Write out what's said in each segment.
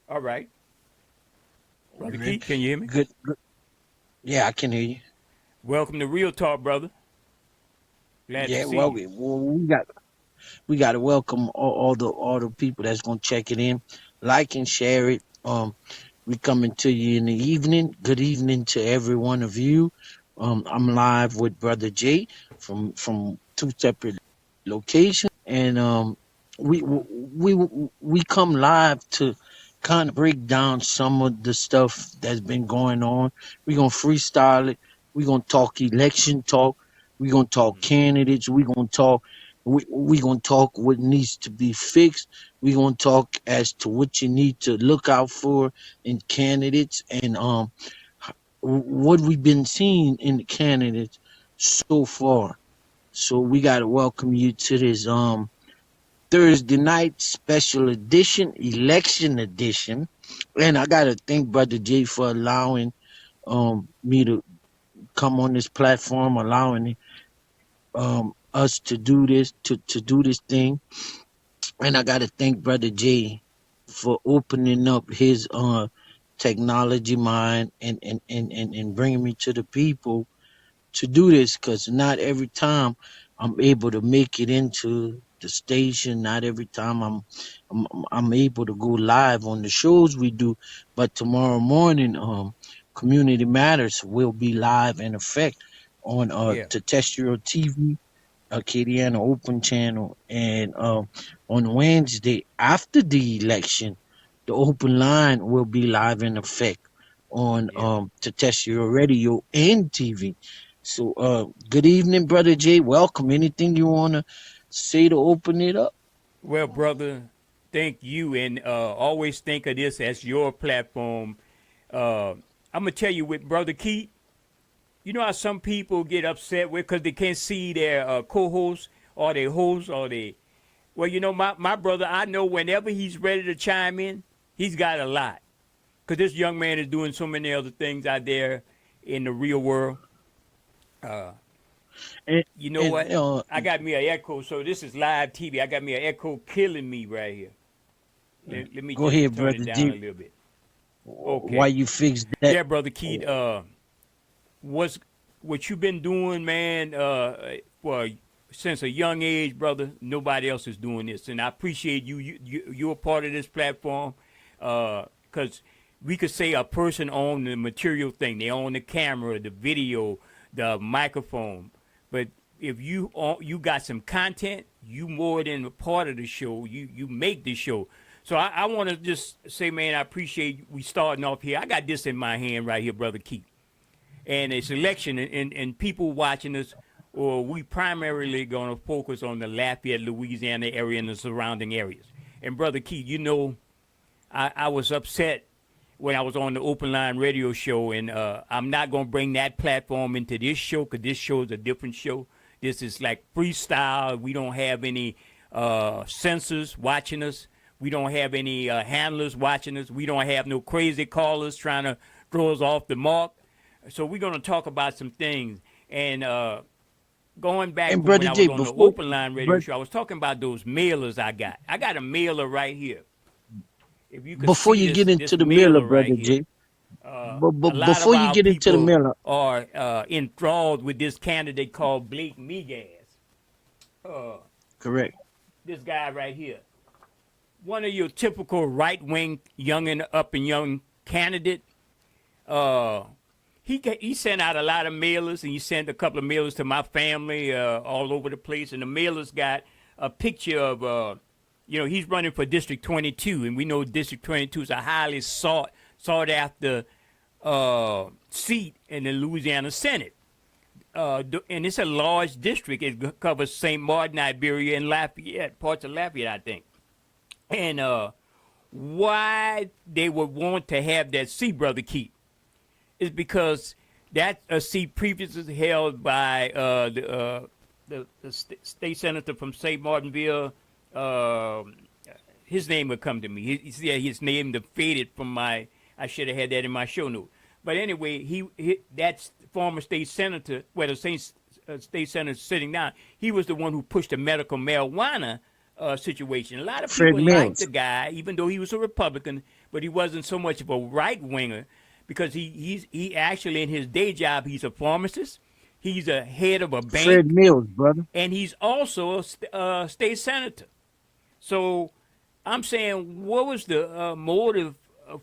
All right. All Brother right. Keith, can you hear me? Good. Yeah, I can hear you. Welcome to Real Talk, brother. Glad to Yeah, see well, you. we got to welcome all the people that's gonna check it in, like and share it. We coming to you in the evening. Good evening to every one of you. I'm live with Brother Jay from two separate locations, and we come live to kind of break down some of the stuff that's been going on. We're gonna freestyle it. We're gonna talk election talk. We're gonna talk candidates. We gonna talk what needs to be fixed. We're gonna talk as to what you need to look out for in candidates, and what we've been seeing in the candidates so far. So we gotta welcome you to this Thursday night special edition, election edition. And I gotta thank Brother Jay for allowing me to come on this platform, allowing us to do this thing. And I gotta thank Brother Jay for opening up his technology mind and bringing me to the people to do this, because not every time I'm able to make it into the station. Not every time I'm able to go live on the shows we do. But tomorrow morning, Community Matters will be live in effect on Yeah. Terrestrial TV, Acadiana Open Channel, and on Wednesday after the election, the open line will be live in effect on Yeah. Terrestrial Radio and TV. So, good evening, Brother Jay. Welcome. Anything you wanna say to open it up? Well, brother, thank you, and always think of this as your platform. I'm gonna tell you, with Brother Keith, you know how some people get upset with because they can't see their co-host or their host or they. Well, you know, my brother, I know whenever he's ready to chime in, he's got a lot. Because this young man is doing so many other things out there in the real world. Uh, And, you know and what? I got me an echo, so this is live TV. I got me an echo killing me right here. Let me go just ahead, turn Brother it down a Jay. little bit. Why Okay. you fix that? Yeah, brother Keith. What's what you been doing, man? For since a young age, brother. Nobody else is doing this, and I appreciate you. You're a part of this platform, because we could say a person own the material thing. They own the camera, the video, the microphone. But if you got some content, you more than a part of the show. You make the show. So I want to just say, man, I appreciate we starting off here. I got this in my hand right here, brother Keith, and it's election, and people watching us, or we primarily going to focus on the Lafayette, Louisiana area and the surrounding areas. And brother Keith, you know, I was upset when I was on the Open Line radio show, and I'm not going to bring that platform into this show because this show is a different show. This is like freestyle. We don't have any censors watching us. We don't have any handlers watching us. We don't have no crazy callers trying to throw us off the mark. So we're going to talk about some things. And going back And from when Brother I was Jay, on the before Open Line radio but show, I was talking about those mailers I got. I got a mailer right here. If you could before see you get this into the mailer, mailer right Brother here, Jay, a lot of before you our get into the people mailer, are enthralled with this candidate called Blake Miguez. Uh, correct. this guy right here, one of your typical right wing young and up and young candidate. Uh, he sent out a lot of mailers, and he sent a couple of mailers to my family all over the place. And the mailers got a picture of, he's running for District 22, and we know District 22 is a highly sought after seat in the Louisiana Senate. And it's a large district. It covers St. Martin, Iberia, and Lafayette, parts of Lafayette, I think. And why they would want to have that seat, Brother Keith, is because that's a seat previously held by the state senator from St. Martinville. Uh, his name would come to me. His name faded from my. I should have had that in my show note. But anyway, that's former state senator, well, the state senator sitting down. He was the one who pushed the medical marijuana situation. A lot of Fred people liked the Mills. guy, even though he was a Republican, but he wasn't so much of a right winger because he actually in his day job he's a pharmacist, he's a head of a Fred bank, Mills, brother. and he's also a state senator. So I'm saying, what was the motive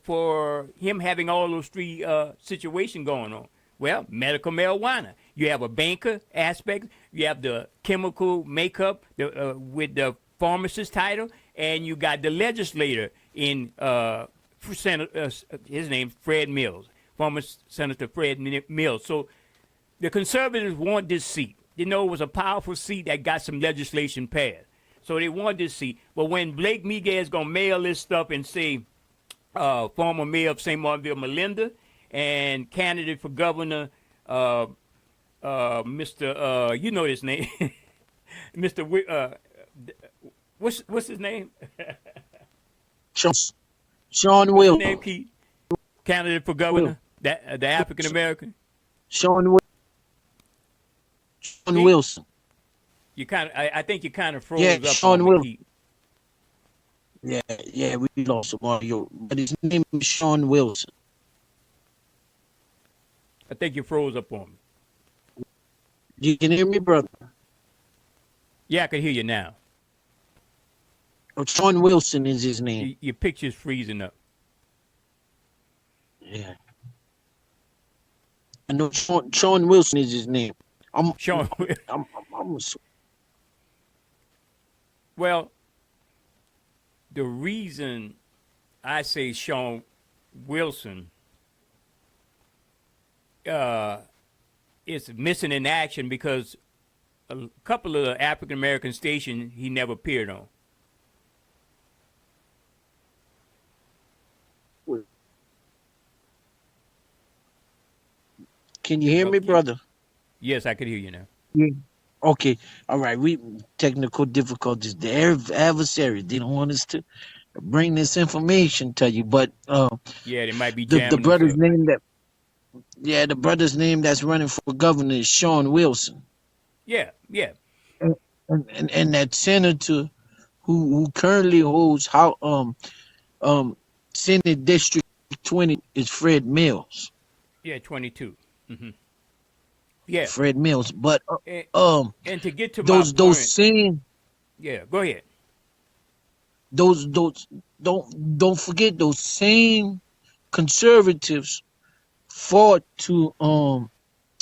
for him having all those three situations going on? Well, medical marijuana. You have a banker aspect. You have the chemical makeup with the pharmacist title, and you got the legislator in his name Fred Mills, former Senator Fred Mills. So the conservatives want this seat. They know it was a powerful seat that got some legislation passed. So they want this seat. But when Blake Miguez going to mail this stuff and say, former mayor of St. Martinville, Melinda, and candidate for governor, Mr. You know his name, Mr. What's his name? Sean What's his name, Will. Keith? Candidate for Will. governor, that the African American. Sean Will. Sean Keith, Wilson. you kind of, I think you kind of froze Yeah, up Sean on me, Wilson. Keith. Yeah, we lost some audio, but his name is Sean Wilson. I think you froze up on me. You can hear me, brother? Yeah, I can hear you now. Oh, Sean Wilson is his name. Your picture's freezing up. Yeah. I know Sean Wilson is his name. Sean, I'm well, the reason I say Sean Wilson is missing in action because a couple of the African American stations he never appeared on. Can you hear me, Okay. brother? Yes, I could hear you now. Yeah. Okay. All right. We technical difficulties. The adversary, they don't want us to bring this information to you, but Yeah, they might be the jamming us brother's up. name the brother's name that's running for governor is Sean Wilson, Yeah, yeah. and that senator who currently holds um Senate District 20 is Fred Mills. Yeah, 22. hmm Yeah. Fred Mills, but And, um and to get to my those point, same yeah, go ahead. those don't forget those same conservatives fought to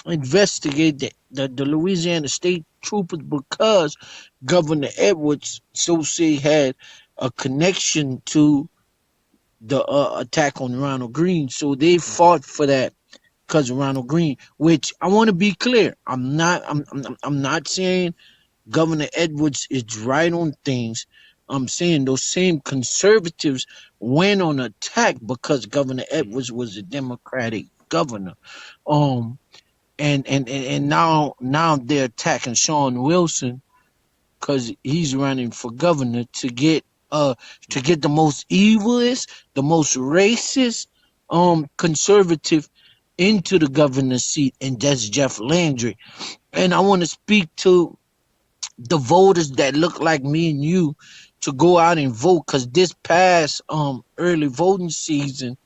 investigate the Louisiana state troopers because Governor Edwards so say had a connection to the attack on Ronald Green, so they fought for that because of Ronald Green. Which I want to be clear, I'm not saying Governor Edwards is right on things. I'm saying those same conservatives went on attack because Governor hmm Edwards was a Democratic governor. Um, and now they're attacking Sean Wilson because he's running for governor to get the most evilest, the most racist conservative into the governor's seat, and that's Jeff Landry. And I want to speak to the voters that look like me and you to go out and vote because this past early voting season,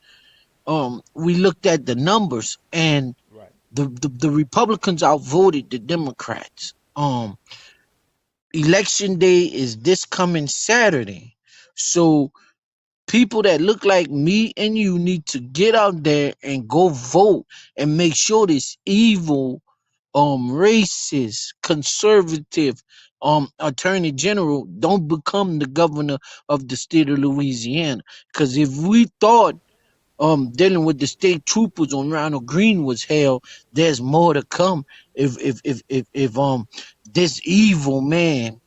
we looked at the numbers and Right. the Republicans outvoted the Democrats. Election day is this coming Saturday. So people that look like me and you need to get out there and go vote and make sure this evil, racist, conservative, attorney general don't become the governor of the state of Louisiana. Because if we thought dealing with the state troopers on Ronald Green was hell, there's more to come if this evil man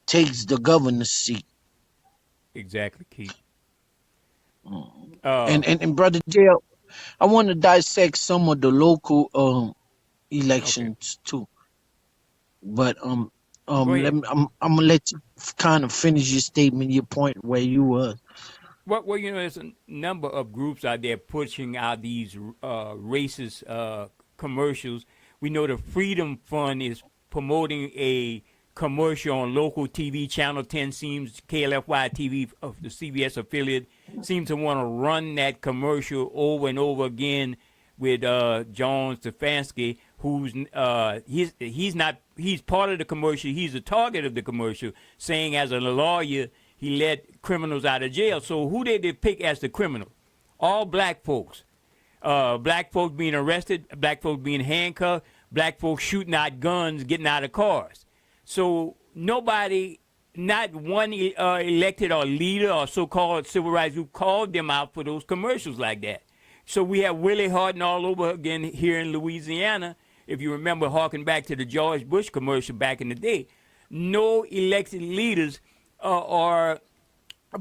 takes the governor's seat. Exactly, Keith. Mm. Uh, And brother Jail, I want to dissect some of the local okay. elections too. But Go let ahead. me, I'm gonna let you kind of finish your statement, your point where you were. Well, there's a number of groups out there pushing out these racist commercials. We know the Freedom Fund is promoting a commercial on local TV. Channel 10 seems, KLFY TV of the CBS affiliate, seems to want to run that commercial over and over again with John Stefanski, who's he's part of the commercial. He's the target of the commercial, saying as a lawyer he let criminals out of jail. So who did they pick as the criminal? All black folks. Black folks being arrested, black folks being handcuffed, black folks shooting out guns, getting out of cars. So nobody, not one elected or leader or so-called civil rights group called them out for those commercials like that. So we have Willie Horton all over again here in Louisiana. If you remember, harking back to the George Bush commercial back in the day, no elected leaders are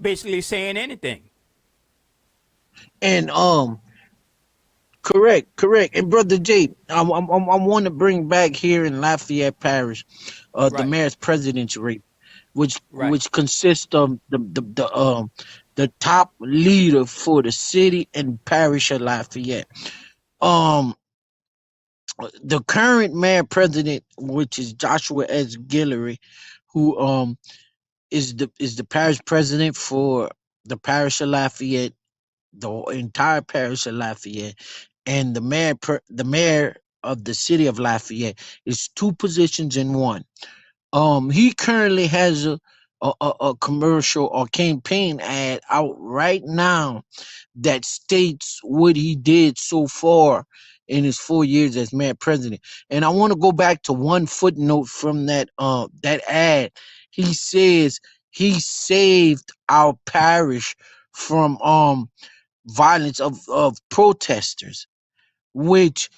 basically saying anything. And correct. And Brother Jay, I want to bring back here in Lafayette Parish, the Right. mayor's president's race, which Right. consists of the top leader for the city and parish of Lafayette. The current mayor president, which is Joshua S. Guillory, who is the parish president for the parish of Lafayette, the entire parish of Lafayette, and the mayor of the city of Lafayette is two positions in one. He currently has a commercial or campaign ad out right now that states what he did so far in his 4 years as mayor president. And I want to go back to one footnote from that ad. He says he saved our parish from violence of protesters, which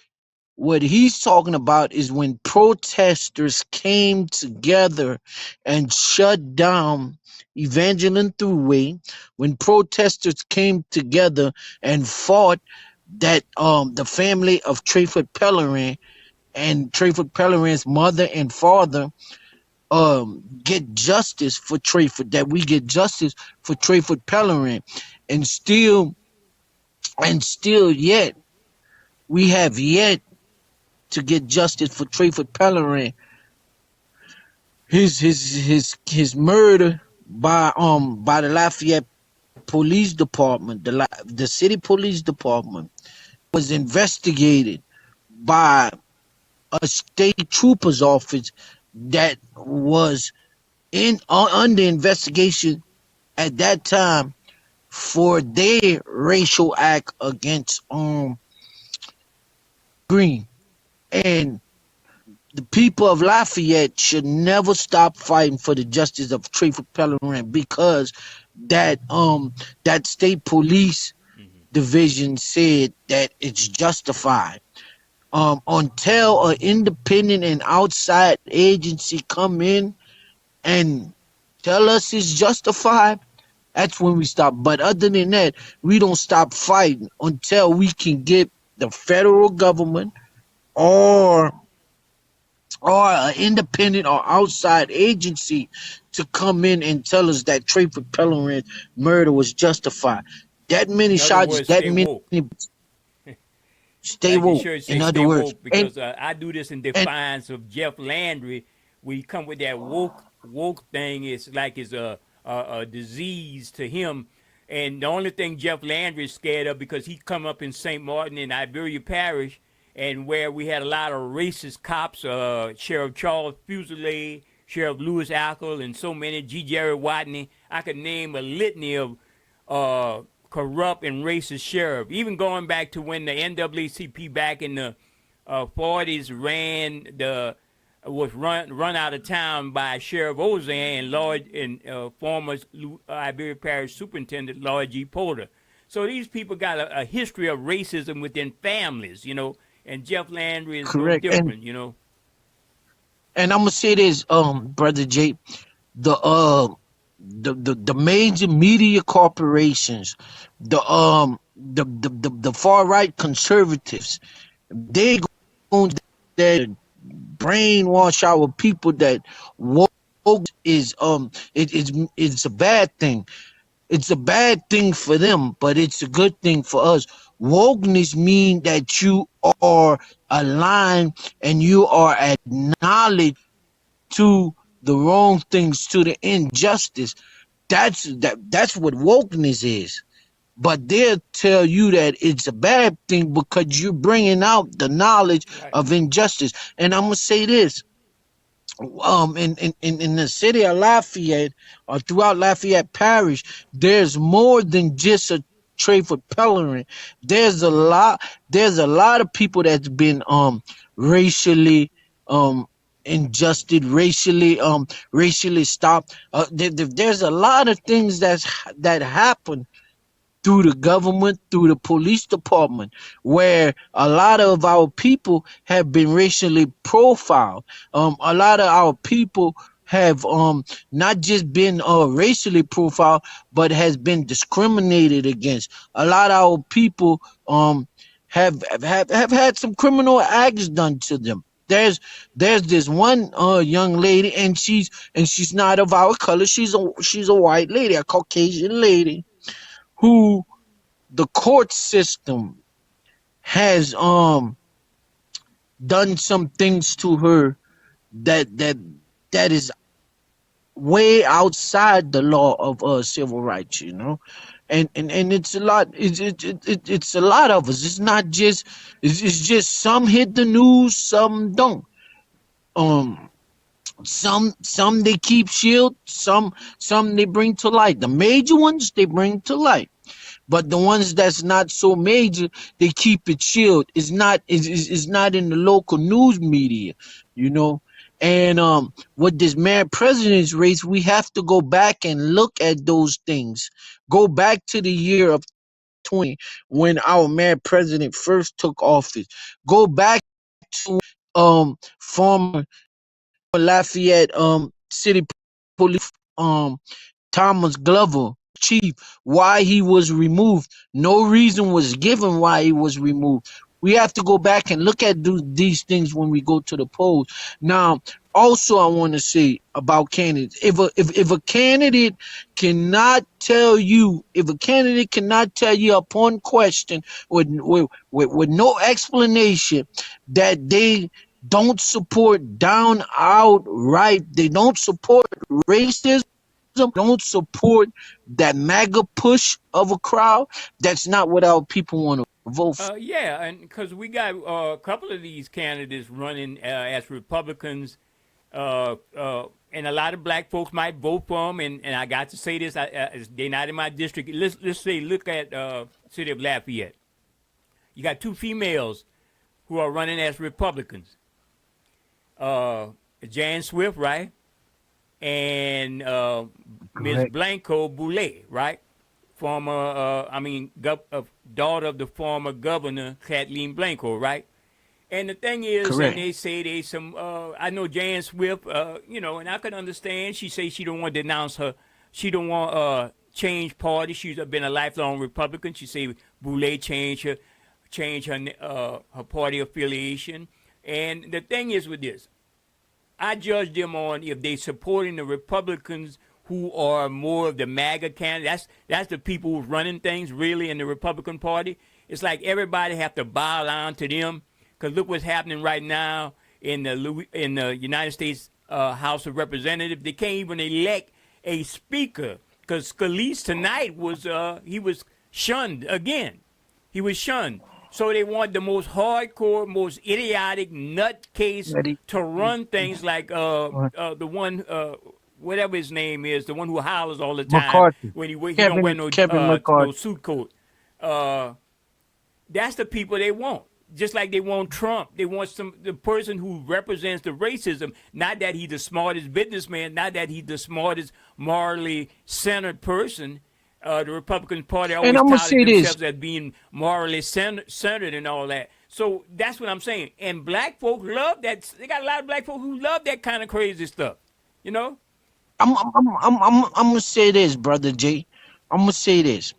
what he's talking about is when protesters came together and shut down Evangeline Thruway, when protesters came together and fought that the family of Trayford Pellerin and Trayford Pellerin's mother and father get justice for Trayford, that we get justice for Trayford Pellerin, and still yet we have yet to get justice for Trayford Pellerin. His murder by the Lafayette Police Department, the city police department, was investigated by a state trooper's office that was under investigation at that time for their racial act against Green. And the people of Lafayette should never stop fighting for the justice of Trayford Pellerin, because that state police division said that it's justified. Until an independent and outside agency come in and tell us it's justified, that's when we stop. But other than that, we don't stop fighting until we can get the federal government or an independent or outside agency to come in and tell us that Trayford Pellerin's murder was justified. That many In other shots, words, that stay many woke. stay Like you woke. should say, In other stay words, woke, because I do this in defiance of Jeff Landry. We come with that woke thing. It's like it's a disease to him. And the only thing Jeff Landry is scared of, because he come up in St. Martin in Iberia Parish, and where we had a lot of racist cops, Sheriff Charles Fusilier, Sheriff Louis Ackle, and so many, G. Jerry Watney. I could name a litany of corrupt and racist sheriff. Even going back to when the NAACP back in the 40s was run out of town by Sheriff Ozan and former Iberia Parish Superintendent Lloyd G. Porter. So these people got a history of racism within families, and Jeff Landry is correct. no different, And I'm gonna say this, Brother Jay, the major media corporations, the far right conservatives, they going to brainwash our people that woke is it's a bad thing. It's a bad thing for them, but it's a good thing for us. Wokeness means that you are aligned and you are acknowledged to the wrong things, to the injustice. That's what wokeness is. But they'll tell you that it's a bad thing because you're bringing out the knowledge Right. of injustice. And I'm gonna say this: in the city of Lafayette or throughout Lafayette Parish, there's more than just a Trayford Pellerin. There's a lot of people that's been racially injusted, racially stopped. There's a lot of things that happen through the government, through the police department, where a lot of our people have been racially profiled. A lot of our people have not just been racially profiled, but has been discriminated against. A lot of our people have had some criminal acts done to them. There's this one young lady, and she's not of our color. She's a white lady, a Caucasian lady, who the court system has done some things to her that is way outside the law of civil rights, and it's a lot. It's a lot of us. It's not just. It's just some hit the news, some don't. Um, some they keep shield, some they bring to light. The major ones they bring to light. But the ones that's not so major, they keep it chilled. It's not in the local news media, you know. And with this mayor president's race, we have to go back and look at those things. Go back to the year of 20 when our mayor president first took office. Go back to former Lafayette city police Thomas Glover, chief, why he was removed. No reason was given why he was removed. We have to go back and look at these things when we go to the polls. Now, also, I want to say about candidates. If a candidate cannot tell you, upon question with no explanation that they don't support down outright, they don't support racism, don't support that MAGA push of a crowd, that's not what our people want to vote for. Yeah, and because we got a couple of these candidates running as Republicans, and a lot of black folks might vote for them. And I got to say this: they're not in my district. Let's say, look at city of Lafayette. You got two females who are running as Republicans. Jan Swift, right, and Ms. Correct. Blanco Boulay, right, former, daughter of the former governor Kathleen Blanco, right. And the thing is, and Correct. they say they some. I know Jan Swift, and I can understand. She say she don't want to denounce her. She don't want change party. She's been a lifelong Republican. She say Boulay change her party affiliation. And the thing is with this, I judge them on if they supporting the Republicans who are more of the MAGA candidates. That's the people who's running things really in the Republican Party. It's like everybody have to bow down to them. Because look what's happening right now in the United States House of Representatives. They can't even elect a speaker because Scalise tonight he was shunned again. He was shunned. So they want the most hardcore, most idiotic nutcase Ready? to run things like the one, whatever his name is, the one who hollers all the time McCarthy. when he don't wear Kevin no McCarthy. suit coat. That's the people they want. Just like they want Trump, they want the person who represents the racism. Not that he's the smartest businessman, not that he's the smartest morally centered person. The Republican Party always And I'm gonna touted say this. themselves as being morally centered and all that. So that's what I'm saying. And black folk love that. They got a lot of black folk who love that kind of crazy stuff. You know? I'm gonna say this, brother J. I'm gonna say this.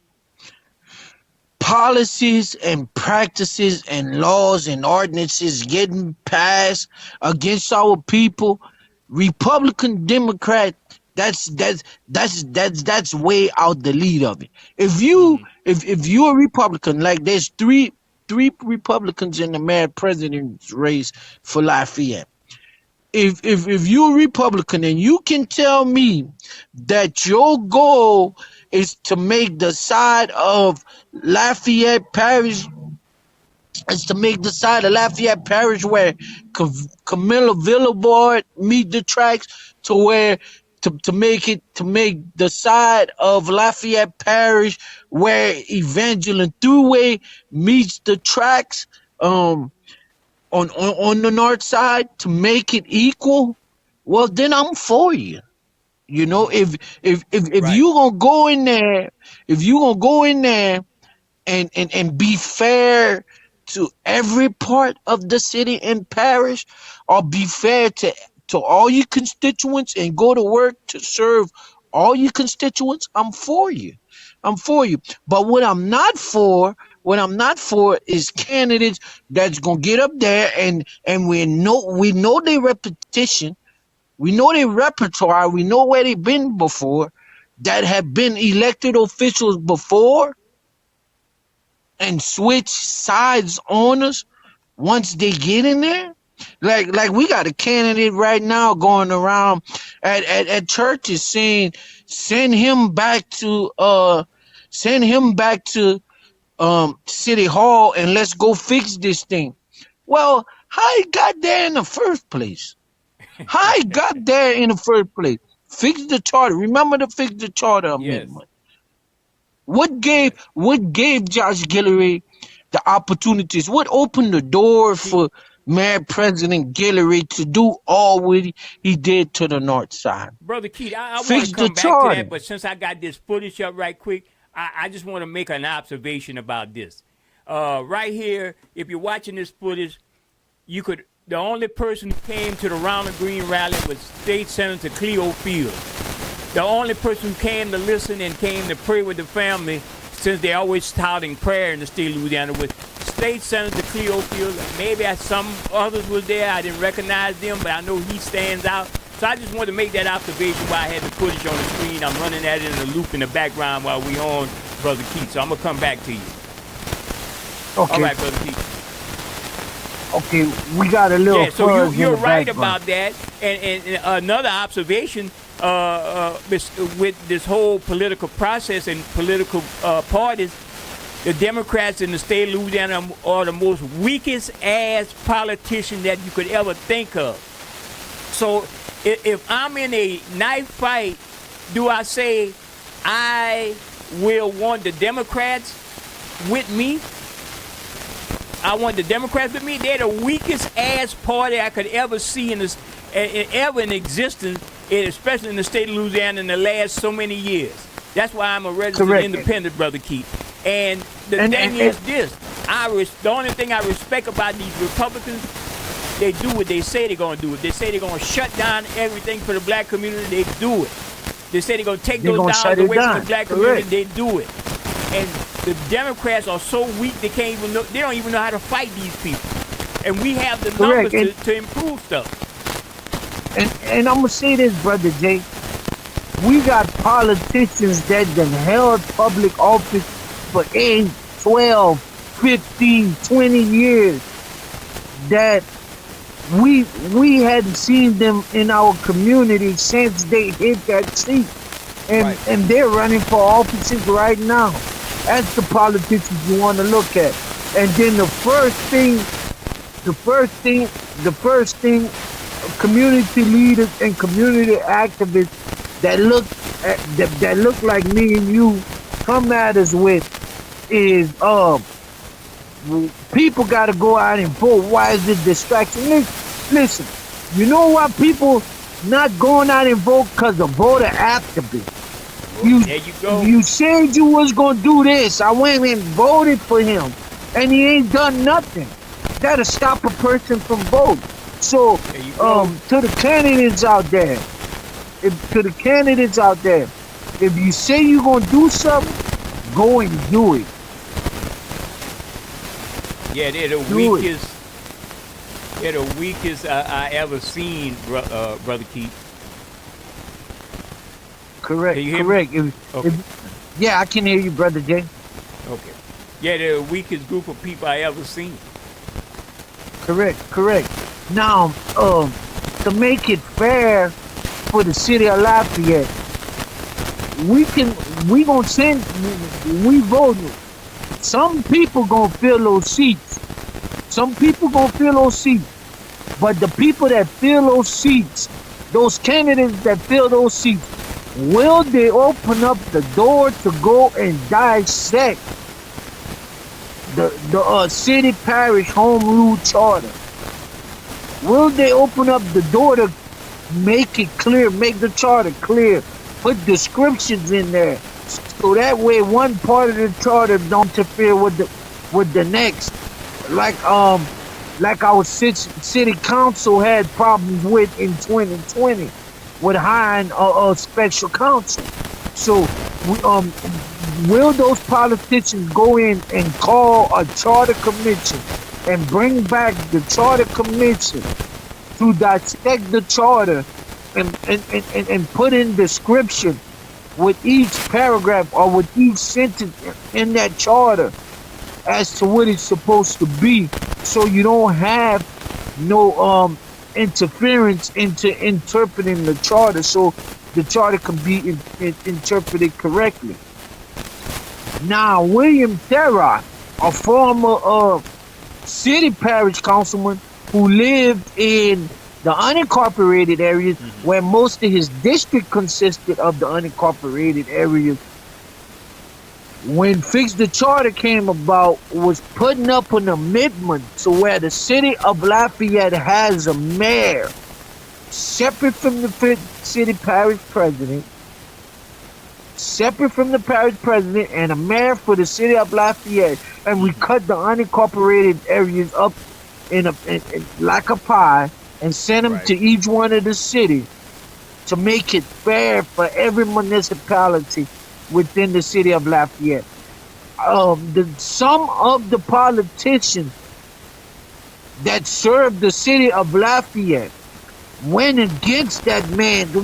Policies and practices and laws and ordinances getting passed against our people, Republican, Democrat, that's way out the lead of it. If you're a Republican, like there's three Republicans in the mayor president's race for Lafayette. if you're a Republican and you can tell me that your goal is to make the side of Lafayette Parish is to make the side of Lafayette Parish where Camilla Villabord meet the tracks to where to make the side of Lafayette Parish where Evangeline Thruway meets the tracks on the north side to make it equal, well then I'm for you. You know, if Right. you gonna go in there, if you gonna go in there and be fair to every part of the city and parish, or be fair to all your constituents and go to work to serve all your constituents, I'm for you. I'm for you. But what I'm not for is candidates that's gonna get up there and we know their repetition, we know their repertoire, we know where they've been before, that have been elected officials before and switch sides on us once they get in there. Like we got a candidate right now going around at churches saying send him back to city hall and let's go fix this thing. Well, how he got there in the first place? How he got there in the first place? Fix the charter. Remember to fix the charter Yes. amendment. What gave Josh Guillory the opportunities? What opened the door for Mayor President Guillory to do all what he did to the north side? Brother Keith, I want Fix to the come back to charter. that, but since I got this footage up right quick, I just want to make an observation about this. Right here, if you're watching this footage, the only person who came to the Ronald Green rally was State Senator Cleo Fields. The only person who came to listen and came to pray with the family, since they always touting prayer in the state of Louisiana, was State Senator Cleo Fields. Maybe some others was there. I didn't recognize them, but I know he stands out. So I just wanted to make that observation while I had the footage on the screen. I'm running that in a loop in the background while we on Brother Keith. So I'm going to come back to you. All Okay, right, Brother Keith. okay, we got a little Yeah, so fuzz in you're the right background. about that. And another observation with this whole political process and political parties, the Democrats in the state of Louisiana are the most weakest ass politicians that you could ever think of. So if I'm in a knife fight, do I say I will want the Democrats with me? I want the Democrats with me. They're the weakest ass party I could ever see ever in existence, especially in the state of Louisiana in the last so many years. That's why I'm a registered Correct. independent, Brother Keith. And the And- thing and- is this: the only thing I respect about these Republicans, they do what they say they're gonna do. If they say they're gonna shut down everything for the black community, they do it. They say they're gonna take They're those gonna dollars shut it away from down. the black Correct. community, they do it. And the Democrats are so weak they can't even know. They don't even know how to fight these people. And we have the Correct. numbers to improve stuff. And I'm gonna say this, brother Jay. We got politicians that done held public office for 8, 12, 15, 20 years that we hadn't seen them in our community since they hit that seat. And Right. and they're running for offices right now. That's the politicians you want to look at. And then the first thing, community leaders and community activists that look like me and you come at us with is people got to go out and vote. Why is it distraction? Listen, you know why people not going out and vote? Because the voter activist. There you go. You said you was gonna do this. I went and voted for him, and he ain't done nothing. That'll stop a person from voting. So, There you go. to the candidates out there, if you say you're gonna do something, go and do it. Yeah, they're the Do it. weakest. They're the weakest I ever seen, Brother Keith. Correct. Can you hear me? Correct. Okay. Yeah, I can hear you, brother Jay. Okay. Yeah, they're the weakest group of people I ever seen. Correct. Now, to make it fair for the city of Lafayette, we gonna send, we voting. Some people gonna fill those seats. Some people gonna fill those seats. But the people that fill those seats, those candidates that fill those seats, will they open up the door to go and dissect the city parish home rule charter? Will they open up the door to make it clear, make the charter clear, put descriptions in there, so that way one part of the charter don't interfere with the next, like our city council had problems with in 2020 with hiring a special counsel. So will those politicians go in and call a charter commission and bring back the charter commission to dissect the charter and put in description with each paragraph or with each sentence in that charter as to what it's supposed to be, so you don't have no interference into interpreting the charter, so the charter can be interpreted correctly. Now, William Terra, a former city parish councilman who lived in the unincorporated areas, where most of his district consisted of the unincorporated areas, when Fix the Charter came about, was putting up an amendment to where the city of Lafayette has a mayor separate from the city parish president, and a mayor for the city of Lafayette, and we cut the unincorporated areas up in like a pie and send them to each one of the cities to make it fair for every municipality within the city of Lafayette. Some of the politicians that served the city of Lafayette went against that man's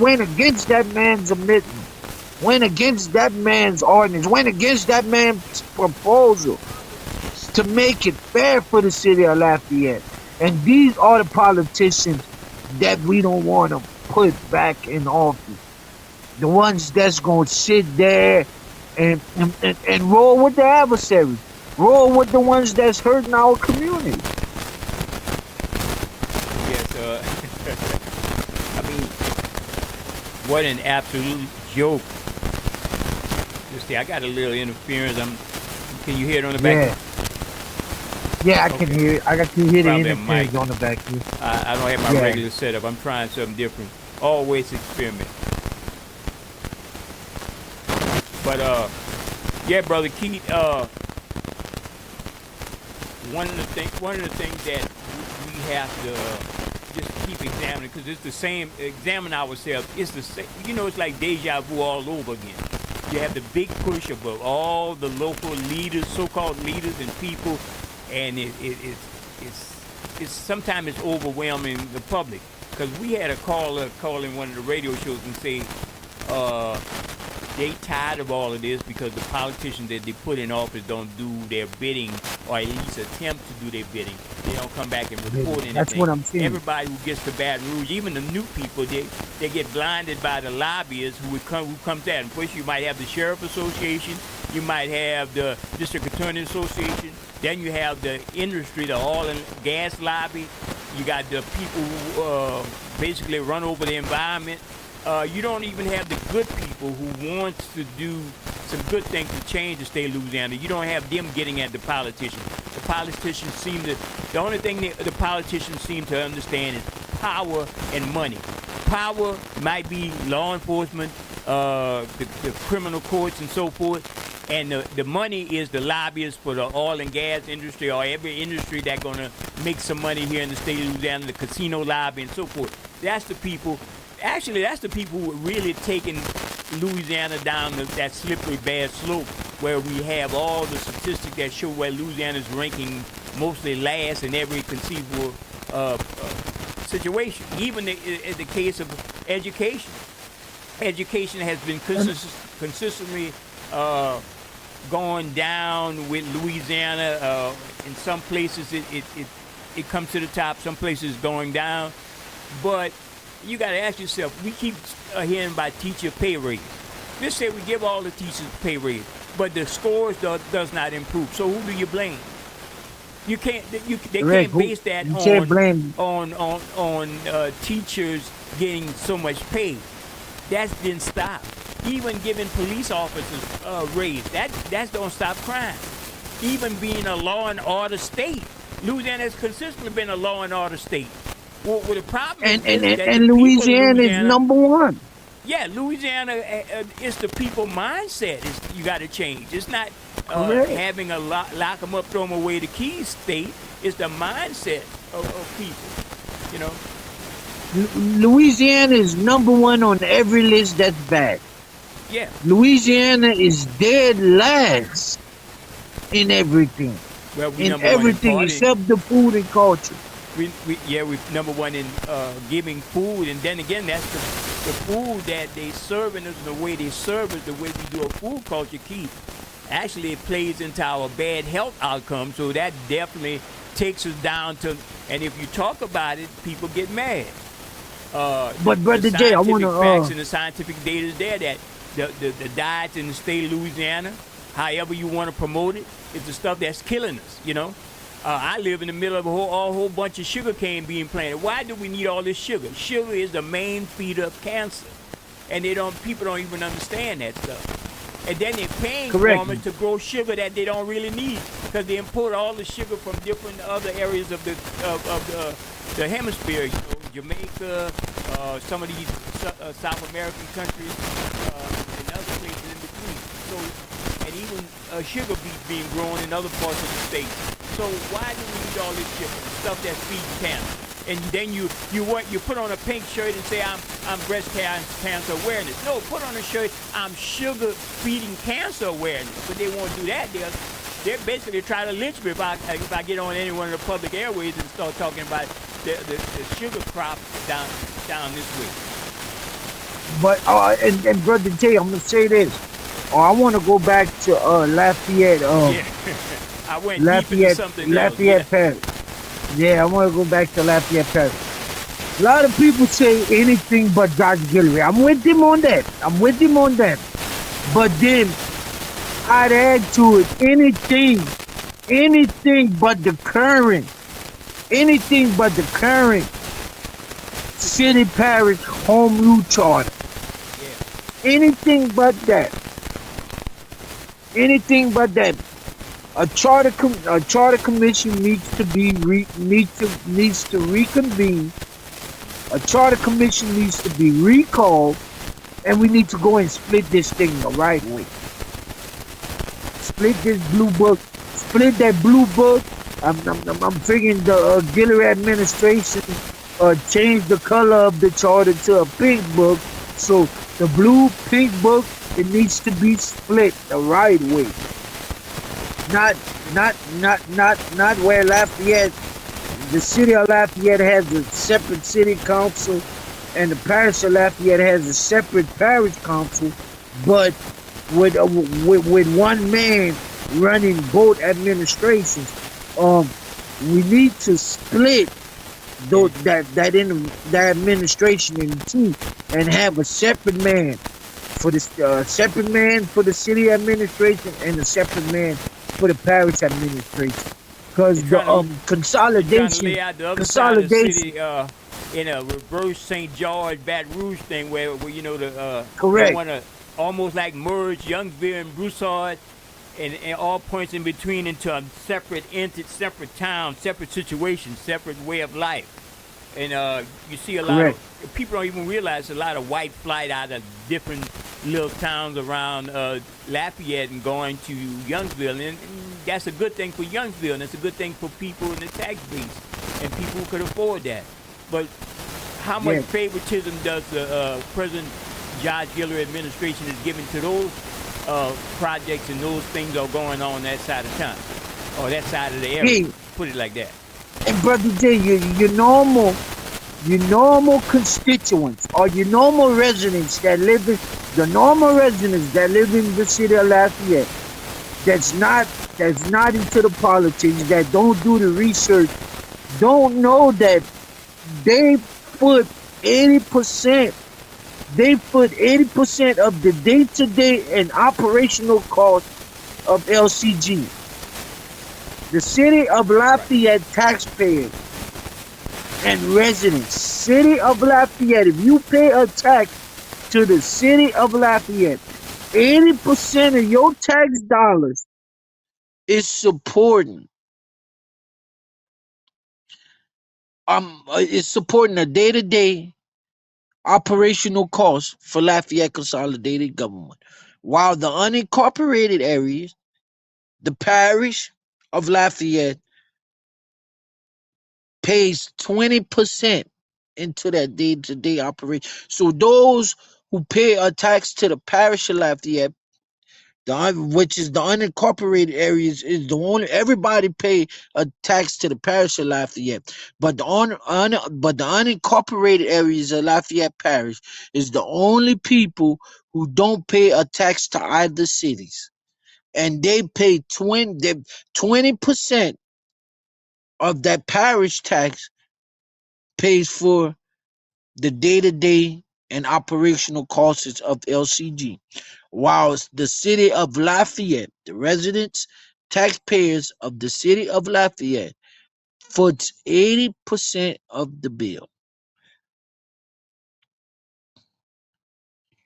amendment, went against that man's ordinance, went against that man's proposal to make it fair for the city of Lafayette. And these are the politicians that we don't want to put back in office. The ones that's going to sit there and roll with the adversaries, roll with the ones that's hurting our community. Yes, I mean, what an absolute joke. You see, I got a little interference. Can you hear it on the back? Yeah, I can hear it. I can hear the interference on the back here. I don't have my regular setup. I'm trying something different. Always experiment. But yeah, brother Keith. One of the things that we have to just keep examining, because it's the same. Examine ourselves. It's the same. You know, it's like deja vu all over again. You have the big push of all the local leaders, so-called leaders, and people, and it's sometimes it's overwhelming the public. Because we had a caller call in one of the radio shows and say they tired of all of this because the politicians that they put in office don't do their bidding, or at least attempt to do their bidding. They don't come back and report anything. That's what I'm saying. Everybody who gets the bad rules, even the new people, they get blinded by the lobbyists who comes at them. First, you might have the Sheriff Association, you might have the District Attorney Association, then you have the industry, the oil and gas lobby. You got the people who basically run over the environment. You don't even have the good people who wants to do some good things to change the state of Louisiana. You don't have them getting at the politicians. The politicians the only thing the politicians seem to understand is power and money. Power might be law enforcement, the criminal courts and so forth. And the money is the lobbyists for the oil and gas industry, or every industry that's going to make some money here in the state of Louisiana, the casino lobby and so forth. That's the people. Actually, that's the people who are really taking Louisiana down that slippery bad slope, where we have all the statistics that show where Louisiana is ranking mostly last in every conceivable situation. Even in the case of education. Education has been consistently going down with Louisiana. In some places it comes to the top, some places going down. But You got to ask yourself. We keep hearing about teacher pay raise. Let's say we give all the teachers pay raise, but the scores does not improve. So who do you blame? You can't. They Correct. can't base that You can't blame. on teachers getting so much pay. That didn't stop. Even giving police officers raise, that don't stop crime. Even being a law and order state, Louisiana has consistently been a law and order state. Well, the problem And is that the and people of Louisiana is number one. yeah, Louisiana, it's the people mindset you got to change. It's not Correct. having a lock them up, throw them away the keys state. It's the mindset of people, you know. Louisiana is number one on every list that's bad. Yeah, Louisiana is dead last in everything. well, we In number one in everything party. except the food and culture. We're number one in giving food, and then again, that's the food that they serving us, the way they serve us, the way we do a food culture key. Actually, it plays into our bad health outcomes, so that definitely takes us down to. And if you talk about it, people get mad. But Brother Jay, I want scientific facts to. and the scientific data is there that the diets in the state of Louisiana, however you want to promote it, is the stuff that's killing us. You know. I live in the middle of a whole bunch of sugar cane being planted. Why do we need all this sugar? Sugar is the main feeder of cancer, and people don't even understand that stuff. And then they're paying Correct. farmers to grow sugar that they don't really need because they import all the sugar from different other areas of the hemisphere. You know, Jamaica, some of these South American countries, and other places in between. So, and even sugar beet being grown in other parts of the state. So why do we need all this sugar? Stuff that's feeding cancer. And then you put on a pink shirt and say I'm breast cancer awareness. No, put on a shirt I'm sugar feeding cancer awareness. But they won't do that. They're basically trying to lynch me if I get on any one of the public airways and start talking about the sugar crop down this way. But and Brother Jay, I'm gonna say this. I want to go back to Lafayette. Yeah. I went deep into something Lafayette else. Parish. Yeah, I want to go back to Lafayette Parish. A lot of people say anything but George Guillory. I'm with him on that. But then I'd add to it anything but the current city parish home rule charter. Yeah. Anything but that. A charter commission needs to reconvene. A charter commission needs to be recalled, and we need to go and split this thing the right way. Split this blue book. Split that blue book. I'm figuring the Guillory administration change the color of the charter to a pink book. So the blue pink book, it needs to be split the right way. Not where Lafayette, the city of Lafayette has a separate city council, and the parish of Lafayette has a separate parish council, but with one man running both administrations. We need to split that administration in two and have a separate man for the city administration and a separate man for the parish administration, because the consolidation lay out the other side of the city, in a reverse St. George Baton Rouge thing where you know Correct. they want to almost like merge Youngsville and Broussard and all points in between into a separate entity, separate town, separate situation, separate way of life. And you see a lot of people don't even realize a lot of white flight out of different little towns around Lafayette and going to Youngsville, and that's a good thing for Youngsville, and it's a good thing for people in the tax base and people who could afford that. But how much favoritism does the President George Guillory administration is giving to those projects and those things are going on that side of town or that side of the area? Hey. Put it like that. And Brother Jay, your normal constituents or your normal residents that live in the city of Lafayette, that's not into the politics, that don't do the research, don't know that they put 80%. They put 80% of the day-to-day and operational costs of LCG. The city of Right. Lafayette taxpayers and residents. City of Lafayette. If you pay a tax to the city of Lafayette, 80% of your tax dollars is supporting is supporting the day-to-day operational costs for Lafayette Consolidated Government. While the unincorporated areas, the parish of Lafayette pays 20% into that day-to-day operation. So those who pay a tax to the parish of Lafayette, which is the unincorporated areas, is the only everybody pay a tax to the parish of Lafayette. But the unincorporated areas of Lafayette Parish is the only people who don't pay a tax to either cities. And they pay 20% of that parish tax pays for the day-to-day and operational costs of LCG, whilst the city of Lafayette, the residents, taxpayers of the city of Lafayette, foots 80% of the bill.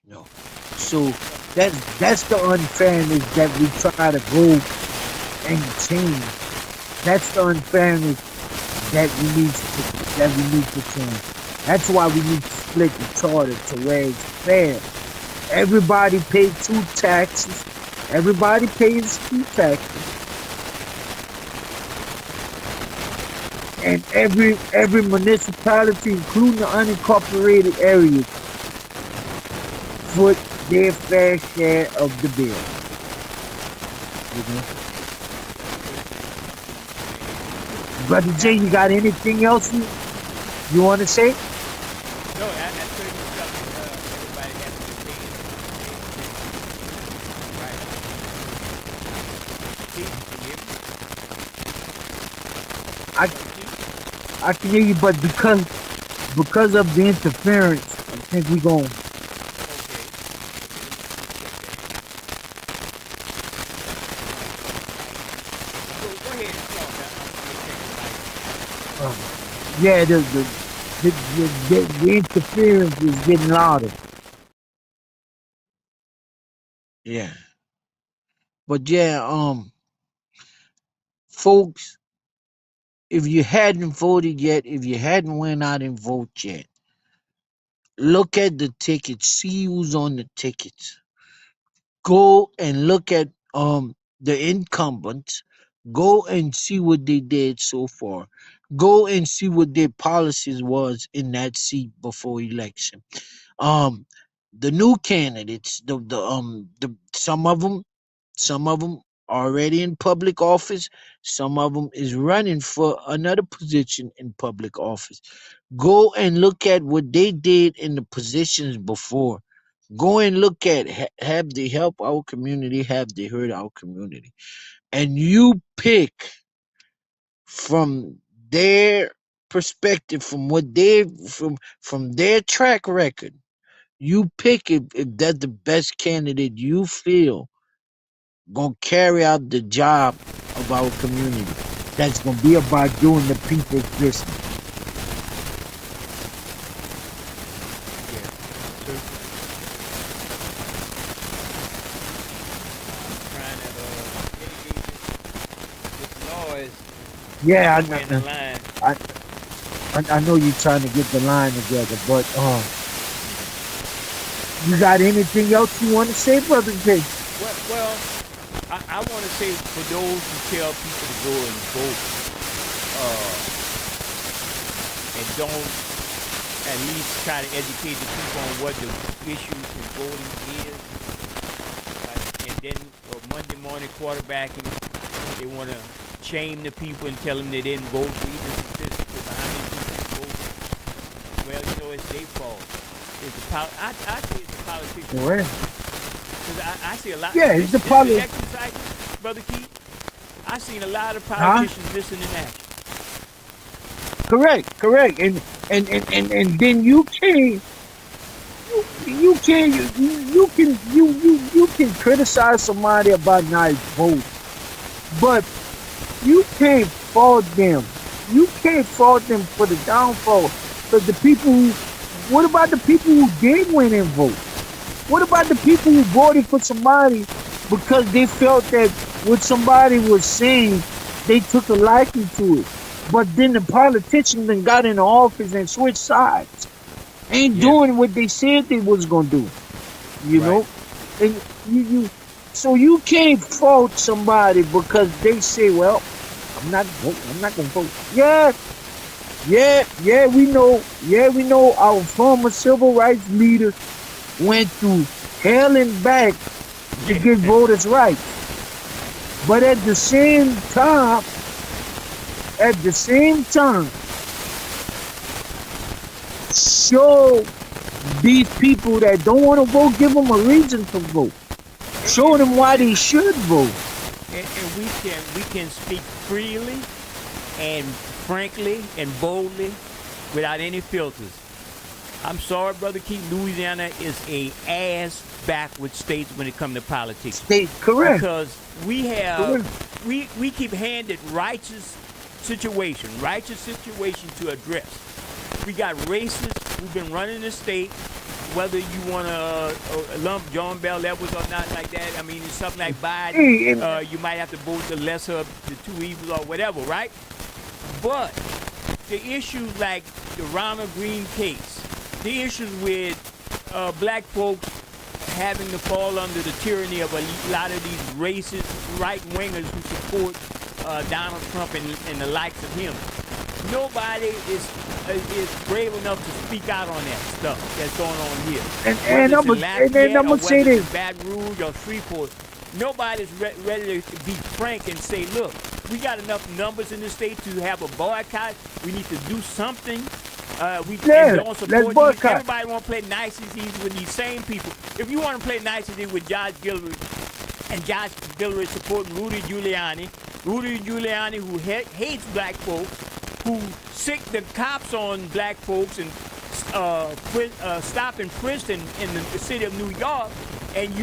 You know, so that's the unfairness that we try to go and change. That's the unfairness that we need to change. That's why we need to split the charter to where it's fair. Everybody pays two taxes. Everybody pays two taxes, and every municipality, including the unincorporated areas, foot their fair share of the bill. You know? Brother Jay, you got anything else you want to say? No, that's certainly something everybody has to pay I attention. Right. I can hear you, but because of the interference, I think we going. So go ahead and talk. Uh, yeah, the interference is getting louder. Yeah, but yeah, folks, if you hadn't voted yet, if you hadn't went out and vote yet, look at the tickets, see who's on the tickets. Go and look at the incumbents. Go and see what they did so far. Go and see what their policies was in that seat before election. Um, the new candidates, the some of them already in public office. Some of them is running for another position in public office. Go and look at what they did in the positions before. Go and look at have they helped our community, have they hurt our community, and you pick from their perspective, from what they from their track record. You pick if that's the best candidate you feel gonna carry out the job of our community. That's gonna be about doing the people's business. Yeah. Trying to mitigate this noise Yeah, somewhere in the line. I, I know you're trying to get the line together, but you got anything else you want to say, brother Jay? Well, I want to say for those who tell people to go and vote, uh, and don't at least try to educate the people on what the issues in voting is, and then Monday morning quarterbacking, they want to shame the people and tell them they didn't vote, even statistics about how many people voted. Well, it's their fault. I say it's the politician's Well, fault. Because I see a lot, yeah, it's this the public. election cycle, Brother Keith, I seen a lot of Huh? politicians missing in action. correct. And then you can criticize somebody about not voting, but you can't fault them. You can't fault them for the downfall. Because the people who, what about the people who did win and vote? What about the people who voted for somebody because they felt that what somebody was saying, they took a liking to it? But then the politicians then got in office and switched sides. Ain't Yeah. doing what they said they was gonna do. You Right. know? And you so you can't fault somebody because they say, well, I'm not voting, I'm not gonna vote. Yeah, we know. Yeah, we know our former civil rights leaders went through hell and back to get voters' rights. But at the same time, show these people that don't want to vote, give them a reason to vote. Show them why they should vote. And we can speak freely and frankly and boldly without any filters. I'm sorry, Brother Keith, Louisiana is a ass backward state when it comes to politics. State correct. Because we have we keep handed righteous situation to address. We got racists who've been running the state, whether you want to lump John Bell Edwards or not like that. I mean, it's something like Biden. You might have to vote the lesser of the two evils or whatever, right? But the issues like the Ronald Green case, the issues with black folks having to fall under the tyranny of a lot of these racist right-wingers who support Donald Trump and the likes of him. Nobody is brave enough to speak out on that stuff that's going on here. And I'm gonna say this: Baton Rouge or Shreveport, nobody's ready to be frank and say, look, we got enough numbers in the state to have a boycott. We need to do something. We don't support let's boycott. Everybody want to play niceties with these same people. If you want to play niceties with Josh Gilroy, and Josh Gilroy supporting Rudy Giuliani who hates black folks, who sick the cops on black folks and stop and frisk in the city of New York, and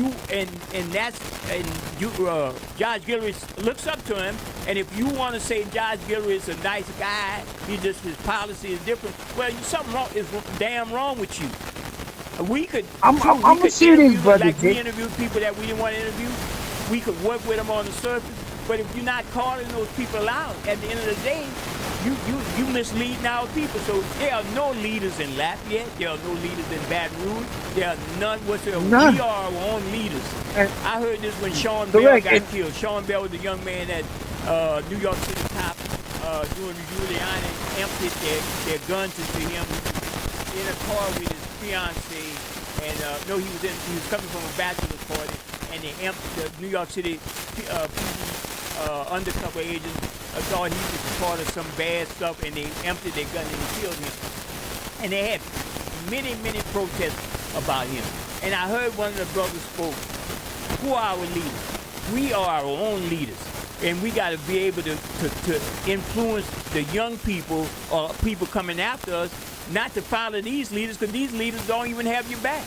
Josh Gilroy looks up to him, and if you want to say Josh Gilroy is a nice guy, his policy is different, well, something wrong is damn wrong with you. We could. I'm gonna say this, brother. Like we interviewed people that we didn't want to interview. We could work with them on the surface, but if you're not calling those people out, at the end of the day, you misleading our people. So there are no leaders in Lafayette. There are no leaders in Baton Rouge. There are none whatsoever. None. We are our own leaders. And I heard this when Sean correct. Bell got killed. Sean Bell was a young man that New York City cops doing the Giuliani emptied their guns into him in a car with his fiance, and he was coming from a bachelor's party, and they emptied the New York City PD undercover agents thought he was part of some bad stuff, and they emptied their gun and killed him. And they had many protests about him. And I heard one of the brothers spoke. Who are our leaders? We are our own leaders. And we got to be able to influence the young people or people coming after us not to follow these leaders, because these leaders don't even have your back.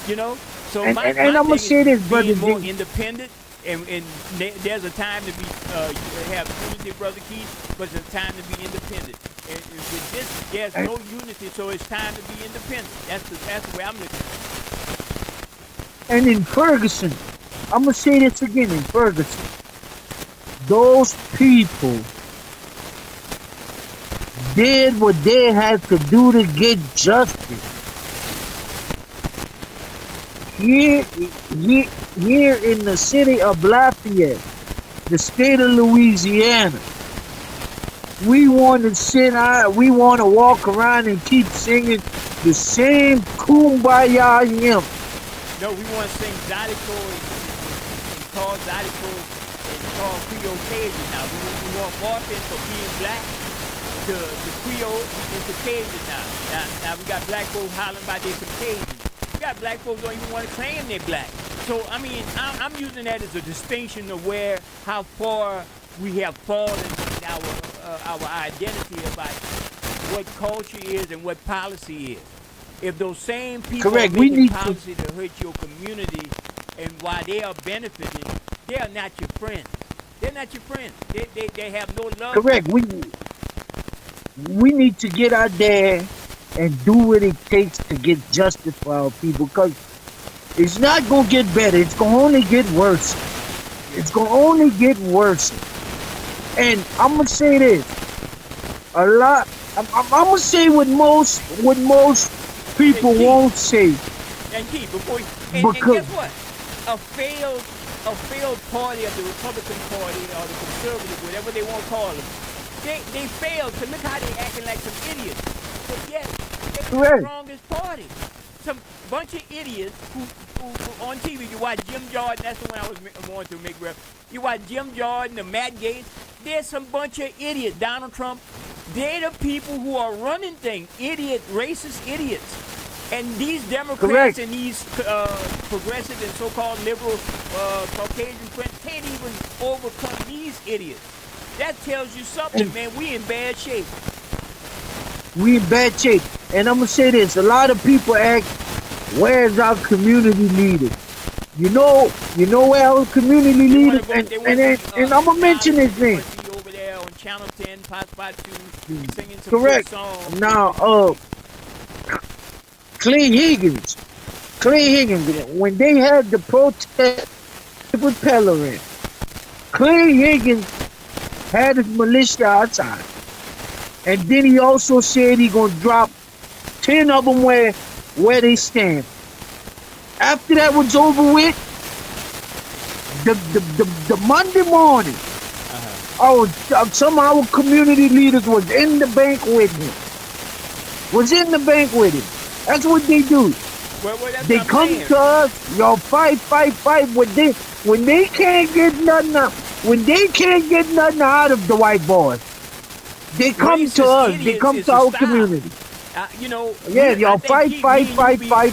You know? So And my I'm gonna thing say is this, brother being more G. independent. And there's a time to be have unity, Brother Keith, but there's a time to be independent. And with this, there's no unity, so it's time to be independent. That's the way I'm looking at it. And in Ferguson, I'm gonna say this again. In Ferguson, those people did what they had to do to get justice. Here in the city of Lafayette, the state of Louisiana, we want to walk around and keep singing the same kumbaya hymn. No, we want to sing Zydeco and call Zydeco and call Creole Cajun now. We want Martin for being black to Creole into Cajun now. Now we got black folks hollering about they some Cajun. We got black folks don't even want to claim they're black. So, I mean, I'm using that as a distinction of how far we have fallen in our identity about what culture is and what policy is. If those same people Correct. are We making need to. policy to hurt your community, and while they are benefiting, they are not your friends. They're not your friends. They have no love. Correct. We need to get out there and do what it takes to get justice for our people, because it's not gonna get better. It's gonna only get worse. It's gonna only get worse. And I'm gonna say this: a lot. I'm gonna say what most people And Keith, won't say, and Keith, before you, and because guess what? A failed party of the Republican Party or the Conservative, whatever they want to call them, they failed. So look how they acting like some idiots. But yet they're the correct, strongest party. Some bunch of idiots who on TV. You watch Jim Jordan. That's the one I was wanting to make reference. You watch Jim Jordan, the Matt Gaetz. There's some bunch of idiots. Donald Trump. They're the people who are running things. Idiot, racist idiots. And these Democrats correct. and these progressive and so-called liberal Caucasian friends can't even overcome these idiots. That tells you something, And man. We in bad shape. we in bad shape. And I'm gonna say this: a lot of people ask, "Where's our community leader?" You know where our community They want leaders, to go. and They and want to and, be and I'm gonna mention acknowledged. his They name. want to be over there on Channel 10, Spot 2, singing some good Correct. songs. Now, Clay Higgins, when they had the protest with Pellerin, Clay Higgins had his militia outside, and then he also said he gonna drop 10 of them where they stand. After that was over with, the Monday morning, some of our community leaders was in the bank with him. That's what they do. Well, that's They what I'm come saying. to us, y'all fight. When they can't get nothing out, out of the white boys, they come to Racist us. They idiots come is to a our style. community. You know, Yeah, I y'all think me and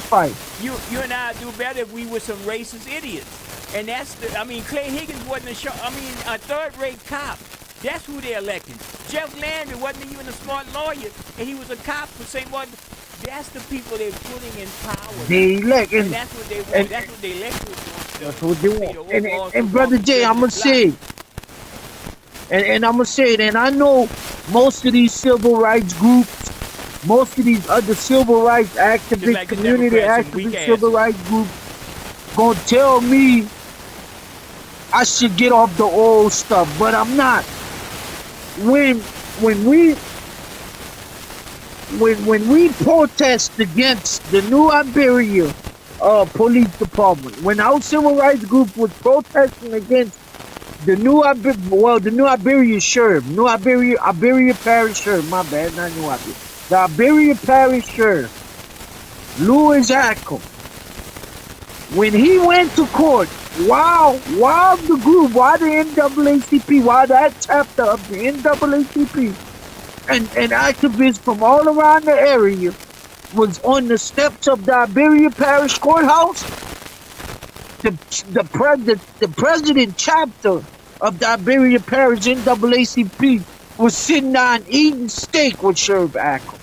fight. You and I do better if we were some racist idiots. And that's Clay Higgins wasn't a third-rate cop. That's who they elected. Jeff Landry wasn't even a smart lawyer, and he was a cop for St. Martin. That's the people they're putting in power. They elect, And and that's what they want. and That's what they elected want. that's what they To be want. the And overall and so-called brother Jay, I'm gonna conservative bloc. say, and I'm gonna say it. And I know most of these civil rights groups, most of these other civil rights Just activists, like the community Democrats and weak activists, civil asses. rights groups, gonna tell me I should get off the old stuff, but I'm not. When when we when we protest against the New Iberia police department, when our civil rights group was protesting against the New Iberia sheriff, Iberia Parish sheriff, my bad, not New Iberia, the Iberia Parish sheriff, Louis Ackel, when he went to court, while the NAACP, while that chapter of the NAACP and activists from all around the area was on the steps of the Iberia Parish Courthouse, the president chapter of the Iberia Parish NAACP was sitting down eating steak with Sheriff Ackel.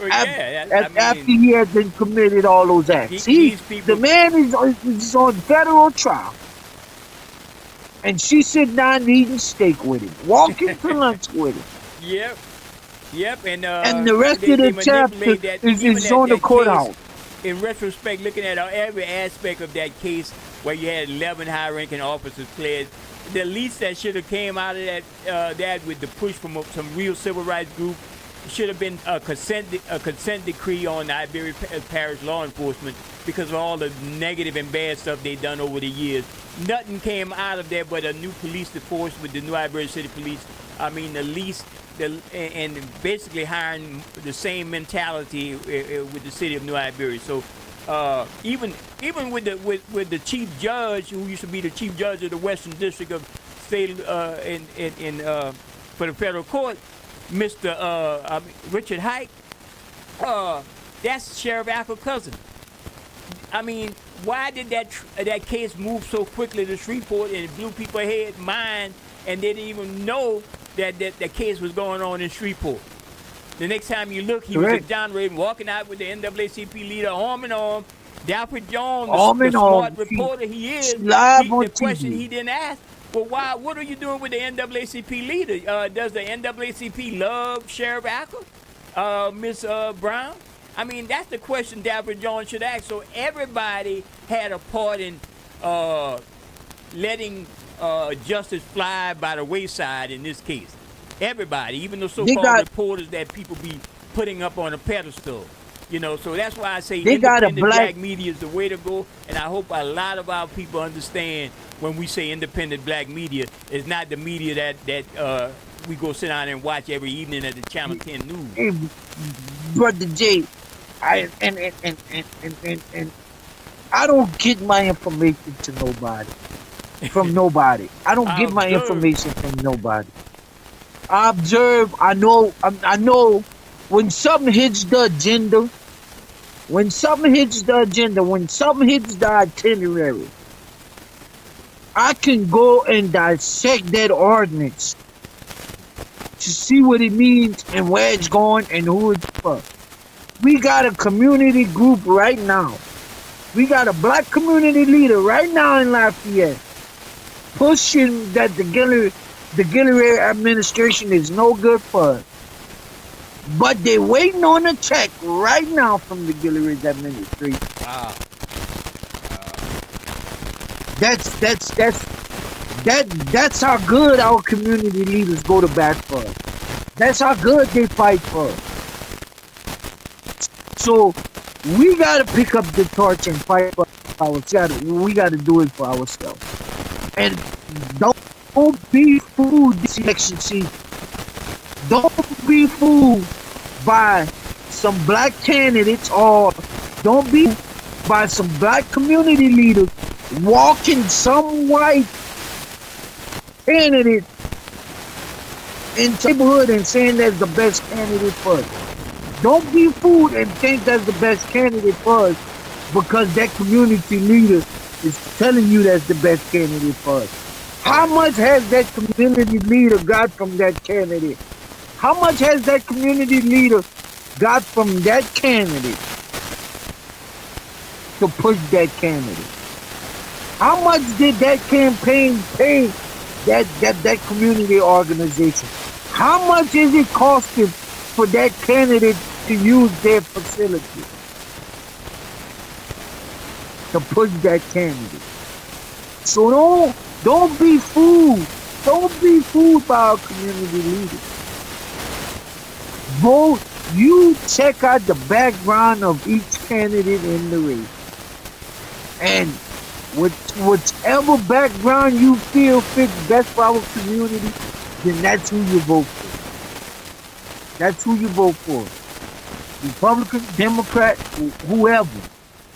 Well, yeah, After he had been committed all those acts. these people. The man is on federal trial. And she's sitting down eating steak with him, walking to lunch with him. Yep, and The rest of the chapter manipulate that, is even on the that courthouse. case. In retrospect, looking at every aspect of that case, where you had 11 high-ranking officers pledged, the least that should have came out of that with the push from some real civil rights group should have been a consent decree on the Iberia Parish law enforcement because of all the negative and bad stuff they've done over the years. Nothing came out of there but a new police force with the New Iberia City Police. And basically hiring the same mentality with the city of New Iberia. So even with the chief judge, who used to be the chief judge of the Western District of State for the federal court, Mr. Richard Hike, that's Sheriff Ackel's cousin. I mean, why did that case move so quickly to Shreveport and it blew people's mind and they didn't even know that case was going on in Shreveport? The next time you look, he was Correct. at John Raven walking out with the NAACP leader arm in arm. Dapper Jones, Arm the in arm. smart reporter he is, Live on the question TV. he didn't ask, well, why? What are you doing with the NAACP leader? Does the NAACP love Sheriff Acker, Miss Brown? I mean, that's the question Dapper Jones should ask. So everybody had a part in letting justice fly by the wayside in this case. Everybody, even the They so-called got reporters that people be putting up on a pedestal. You know, so that's why I say they got a independent black black media is the way to go. And I hope a lot of our people understand when we say independent black media, it's not the media that we go sit down and watch every evening at the Channel 10 News. hey, brother Jay. And I don't get my information to nobody from nobody. I don't I get my observe. information from nobody. I observe. I know. I know when something hits the agenda. When something hits the agenda. When something hits the itinerary. I can go and dissect that ordinance to see what it means and where it's going and who it's for. We got a community group right now. We got a black community leader right now in Lafayette pushing that the Guillory administration is no good for us. But they waiting on a check right now from the Guillory administration. Wow. That's how good our community leaders go to bat for us. That's how good they fight for us. So we gotta pick up the torch and fight for ourselves. We gotta do it for ourselves. And don't be fooled this election season. Don't be fooled by some black candidates or don't be by some black community leaders walking some white candidate into the neighborhood and saying that's the best candidate for us. Don't be fooled and think that's the best candidate for us because that community leader is telling you that's the best candidate for us. How much has that community leader got from that candidate? How much has that community leader got from that candidate to push that candidate? How much did that campaign pay that community organization? How much is it costing for that candidate to use their facility to push that candidate? So don't be fooled. Don't be fooled by our community leaders. Vote. You check out the background of each candidate in the race, and whichever background you feel fits best for our community, then that's who you vote for. That's who you vote for. Republican, Democrat, whoever.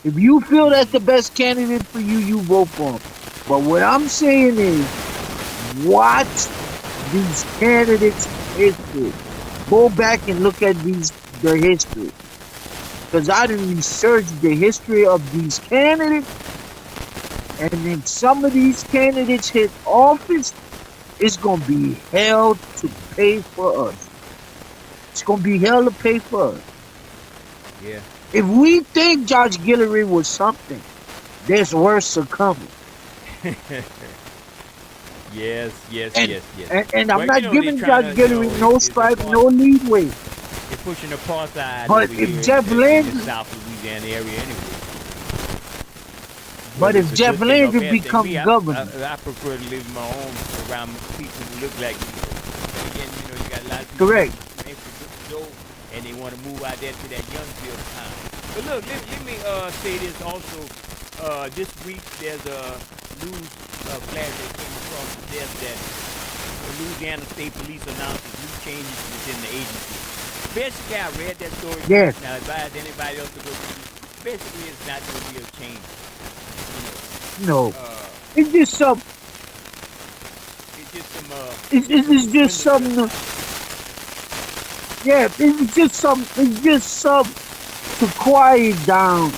If you feel that's the best candidate for you, you vote for him. But what I'm saying is, watch these candidates' history. Go back and look at their history. Because I didn't research the history of these candidates. And then some of these candidates hit office, it's going to be hell to pay for us. It's going to be hell to pay for us. Yeah. If we think Judge Guillory was something, there's worse coming. Yes. And I'm Well, not you know, giving they're trying Judge to, you Guillory know, no it's stripe, apartheid. no leadway. They're pushing apartheid But over if here Jeff in Landry- the South Louisiana area anyway. But Whether if it's a Jeff good thing or Landry bad thing, becomes me, governor, I prefer to live in my home around people who look like me. But again, you know, you got a lot of people correct. who ain't for dough, and they want to move out there to that Youngsville town. But look, let me say this also. This week there's a news flash that came across the desk that the Louisiana State Police announces new changes within the agency. Basically, I read that story. Yes. Now, advise anybody else to go through. Basically, it's not going to be a change. You know, No. It's just some. it's just some. It's just something. Yeah, it's just some. It's just some to quiet down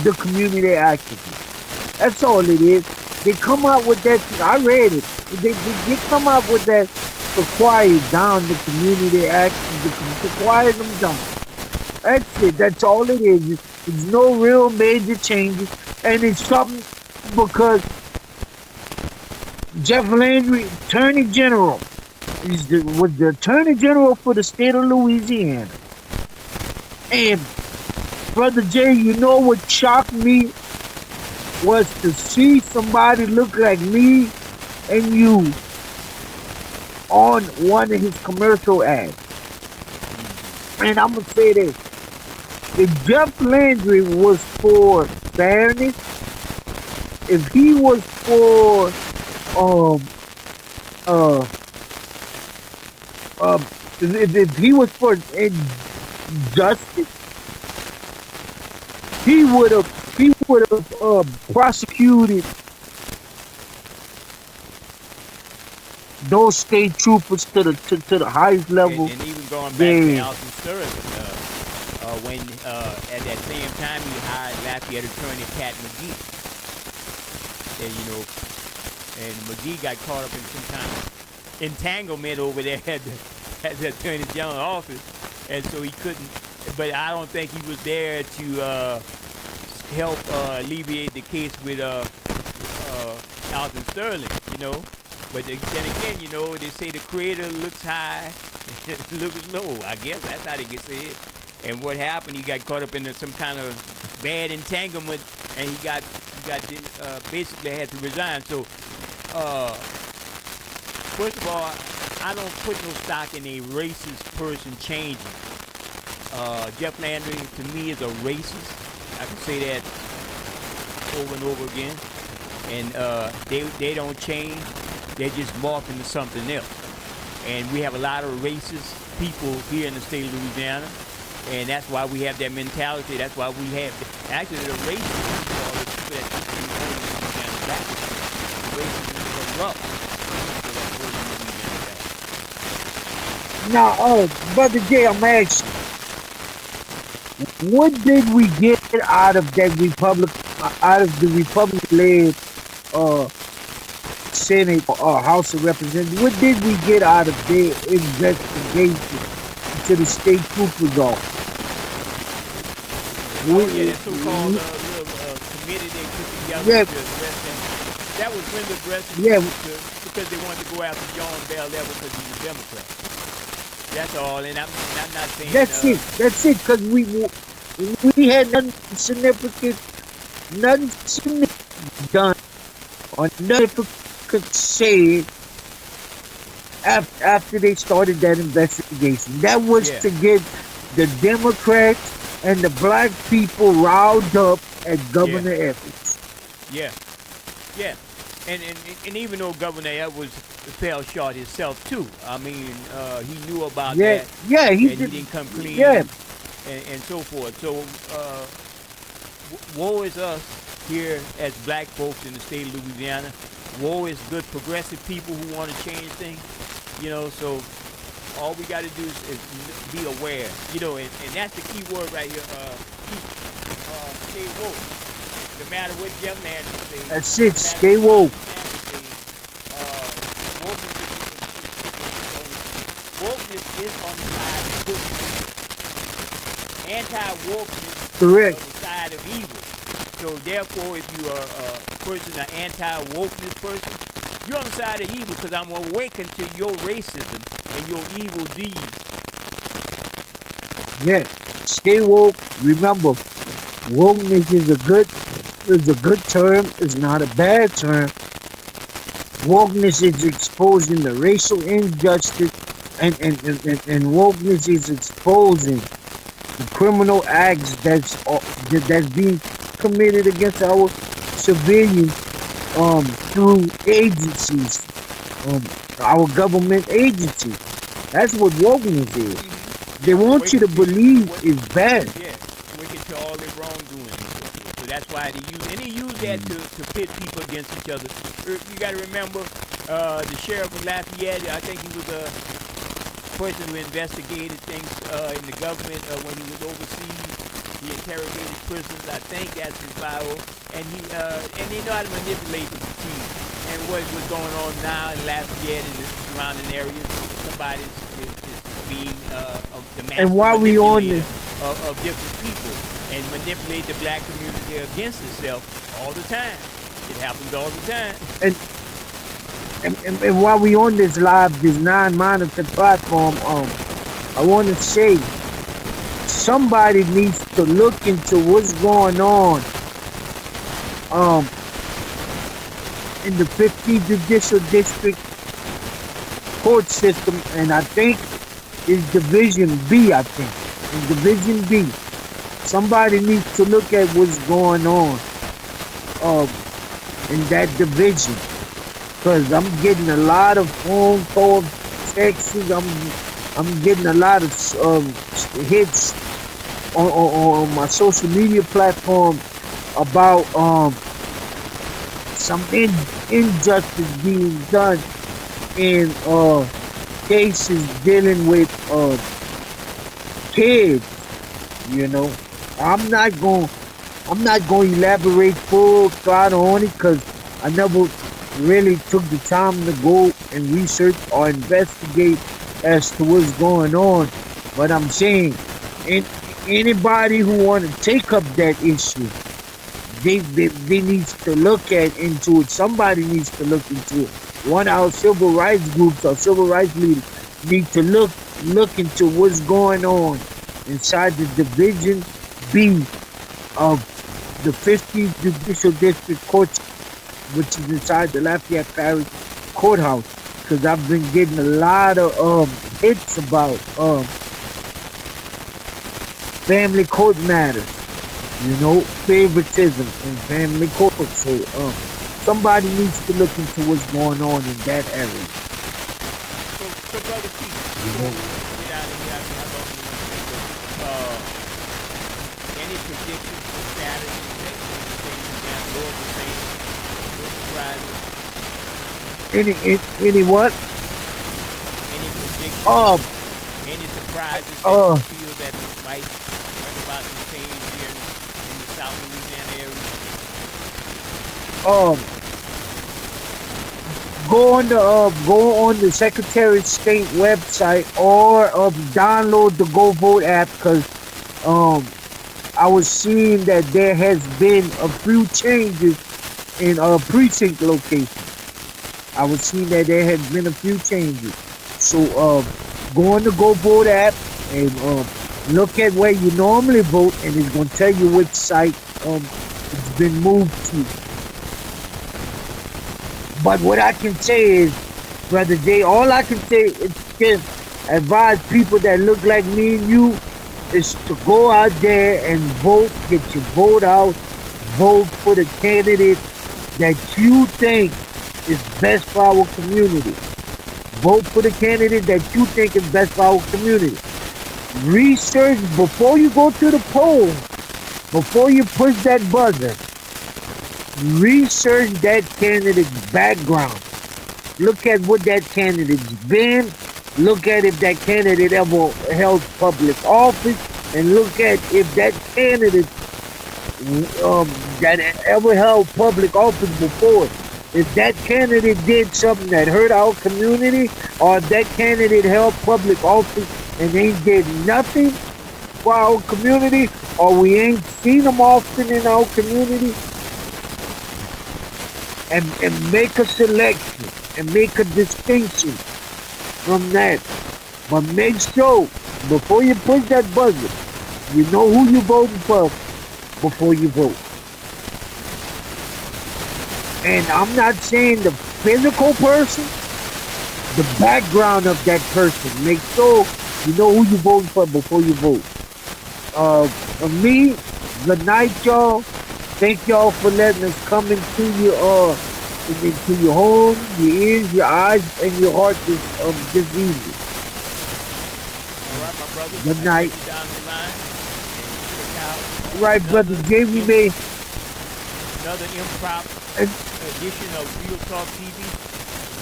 the community activists. That's all it is. They come out with that. I read it. They come out with that to quiet down the community actions, to quiet them down. That's it. That's all it is. It's no real major changes, and it's something because Jeff Landry, Attorney General, was the Attorney General for the state of Louisiana. And Brother Jay, you know what shocked me was to see somebody look like me and you on one of his commercial ads. And I'm gonna say this: if Jeff Landry was for fairness, if he was for um uh if he was for justice, he would have prosecuted those state troopers to the highest level. And even going back to They Alton Sterling, when at that same time he hired Lafayette attorney Pat McGee, and and McGee got caught up in some kind of entanglement over there at the attorney general office, and so he couldn't. But I don't think he was there to help alleviate the case with Alton Sterling, But then again, they say the creator looks high, looks low. I guess that's how they get said. And what happened? He got caught up in some kind of bad entanglement, and he got basically had to resign. So, first of all, I don't put no stock in a racist person changing. Jeff Landry to me is a racist. I can say that over and over again. And they don't change. They just morph into something else. And we have a lot of racist people here in the state of Louisiana. And that's why we have that mentality. That's why we have, actually the racists are the people that keep Louisiana back. Racism is corrupt. now, Brother Jay, I'm asking, what did we get out of that out of the Republican-led Senate or House of Representatives? What did we get out of their investigation to the state trooper's office? That so-called little committee they put together Yeah, to address them. That was when the addressing yeah, because they wanted to go after John Bell Evans because he's a Democrat. That's all, and I'm not saying. that's it. That's it. Because we had nothing significant done or nothing could say after they started that investigation. That was Yeah, to get the Democrats and the black people riled up at yeah, Governor Evans. yeah, yeah. And even though Governor Edwards fell short himself too, I mean, he knew about Yeah, that, yeah, he and he did. didn't come Yeah, clean and so forth. So, woe is us here as black folks in the state of Louisiana. Woe is good progressive people who want to change things. So all we got to do is be aware. And that's the key word right here. Stay woke. No matter what Jeff Landry says, that's it. no matter Stay what woke. wokeness is on the side of goodness. Anti-wokeness is Correct. on the side of evil. So therefore, if you are a person, an anti-wokeness person, you're on the side of evil because I'm awakened to your racism and your evil deeds. Yes. Stay woke. Remember, wokeness is a good term. It's not a bad term. Wokeness is exposing the racial injustice, and wokeness is exposing the criminal acts that's being committed against our civilians through agencies, our government agencies. That's what wokeness is. They want you to Awakened to believe what? it's bad. Yeah, awakened to all their wrongdoing and so forth. So that's why they use that to pit people against each other. You got to remember, the sheriff of Lafayette. I think he was a person who investigated things in the government when he was overseas. He interrogated prisoners. I think that's his bio, and they know how to manipulate the team. and what's going on now in Lafayette and the surrounding areas, somebody is being the And master while we on manipulator this, of different people and manipulate the black community against itself all the time. It happens all the time. and, and while we on this live, this non-monitor platform, I want to say somebody needs to look into what's going on um, in the 50th Judicial District court system, and I think it's Division B, I think. In Division B. Somebody needs to look at what's going on in that division. Because I'm getting a lot of phone calls, texts, I'm getting a lot of hits on my social media platform about some injustice being done in cases dealing with kids. You know, I'm not going to elaborate full thought on it because I never really took the time to go and research or investigate as to what's going on. But I'm saying, anybody who want to take up that issue, they need to look into it. Somebody needs to look into it. One of our civil rights groups or civil rights leaders need to look into what's going on inside the Division B of the 50th Judicial District Court, which is inside the Lafayette Parish Courthouse. Because I've been getting a lot of hits about family court matters, you know, favoritism in family court. So somebody needs to look into what's going on in that area. So brother Keith, You know, get out of here. I don't any predictions for Saturday? Next things down lower the same. any what? Any predictions? Um, Any surprises that uh, you feel that might bring about some change here in the South Louisiana area? um, go on the Secretary of State website or download the Go Vote app because I was seeing that there has been a few changes in precinct location. I was seeing that there has been a few changes. So go on the Go Vote app and look at where you normally vote, and it's going to tell you which site it's been moved to. But what I can say is, Brother Jay, all I can say is just advise people that look like me and you is to go out there and vote, get your vote out, vote for the candidate that you think is best for our community. Vote for the candidate that you think is best for our community. Research before you go to the poll, before you push that buzzer. Research that candidate's background. Look at what that candidate's been. Look at if that candidate ever held public office, and look at if that candidate that ever held public office before, if that candidate did something that hurt our community, or if that candidate held public office and they did nothing for our community, or we ain't seen them often in our community, and make a selection and make a distinction from that. But make sure before you push that buzzer, you know who you're voting for before you vote. And I'm not saying the physical person, the background of that person. Make sure you know who you're voting for before you vote. For me, good night, y'all. Thank y'all for letting us come into your home, your ears, your eyes, and your heart this evening. All right, my brother. Good night. I'll take you down the line and check out All right, brother Jay, we made another improper edition of Real Talk TV.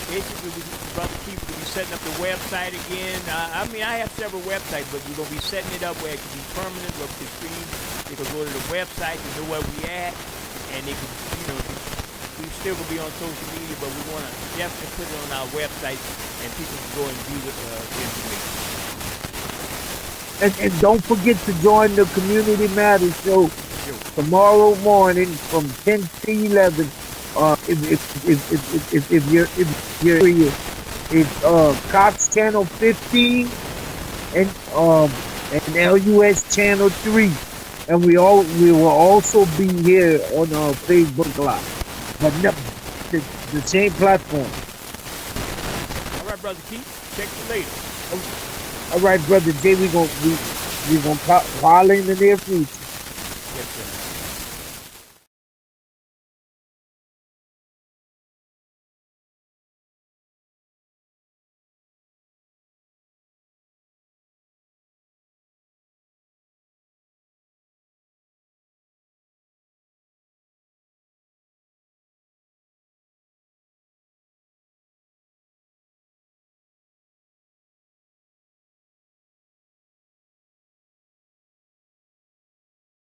Basically, Brother Keith will be setting up the website again. I mean, I have several websites, but we're going to be setting it up where it can be permanent, where the stream, they can go to the website to know where we at, and they can, We still gonna be on social media, but we want to definitely put it on our website, and people can go and view the information. And don't forget to join the Community Matters show Yo, tomorrow morning from 10 to 11. If you're curious, it's Cox Channel 15 and LUS Channel 3, and we will also be here on Facebook Live, but no, the same platform. all right, brother Keith. Check you later. All right, brother Jay, we gonna call in the near future. Yes, sir.